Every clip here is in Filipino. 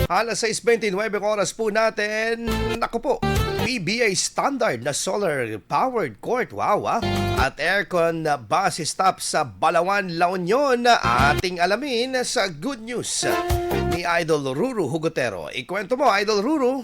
Alas 6:29 oras po natin. Naku po, PBA standard na solar-powered court. Wow, At aircon na bus stop sa Balawan, La Union. Ating alamin sa good news ni Idol Ruru Hugotero. Ikwento mo, Idol Ruru.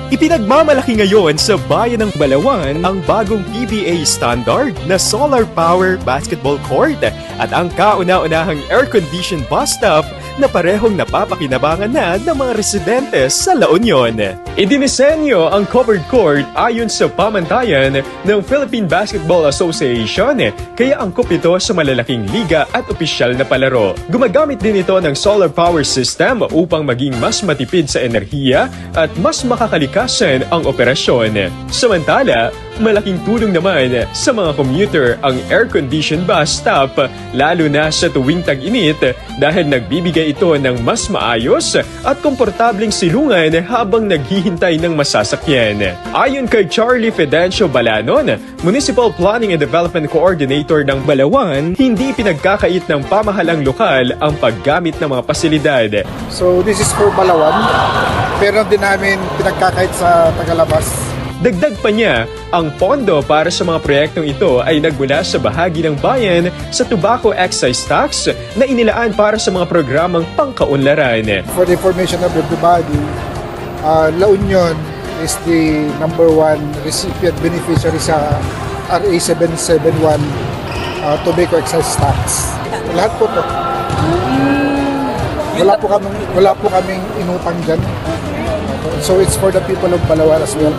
Ipinagmamalaki ngayon sa bayan ng Balawan ang bagong PBA standard na solar power basketball court at ang kauna-unahang air-conditioned bus stop na parehong napapakinabangan na ng mga residente sa La Union. Idinisenyo ang covered court ayon sa pamantayan ng Philippine Basketball Association kaya angkop ito sa malalaking liga at opisyal na palaro. Gumagamit din ito ng solar power system upang maging mas matipid sa enerhiya at mas makakalikasan ang operasyon. Samantala, malaking tulong naman sa mga commuter ang air-conditioned bus stop lalo na sa tuwing tag-init dahil nagbibigay ito ng mas maayos at komportableng silungan habang naghihintay ng masasakyan. Ayon kay Charlie Fidencio Balanon, Municipal Planning and Development Coordinator ng Balawan, hindi pinagkakait ng pamahalang lokal ang paggamit ng mga pasilidad. So this is for Balawan, pero din namin pinagkakait sa Tagalabas. Dagdag pa niya, ang pondo para sa mga proyektong ito ay nagmula sa bahagi ng bayan sa tobacco excise tax na inilaan para sa mga programang pangkaunlaran. For the information of everybody, La Union is the #1 recipient beneficiary sa RA 771 tobacco excise tax. Lahat po to. Wala po kaming inutang dyan. So it's for the people of Balawan as well.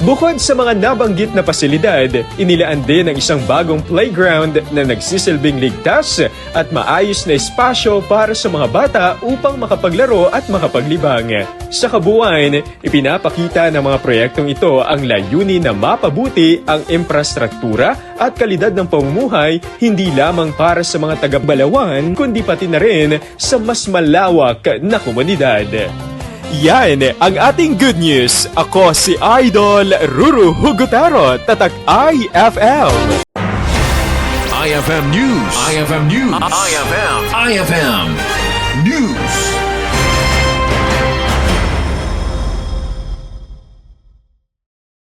Bukod sa mga nabanggit na pasilidad, inilaan din ang isang bagong playground na nagsisilbing ligtas at maayos na espasyo para sa mga bata upang makapaglaro at makapaglibang. Sa kabuuan, ipinapakita ng mga proyektong ito ang layunin na mapabuti ang infrastruktura at kalidad ng pamumuhay hindi lamang para sa mga taga-Balawan kundi pati na rin sa mas malawak na komunidad. Yan ang ating good news. Ako si Idol Ruru Hugotero, Tatak IFM. IFM News. IFM News. IFM News.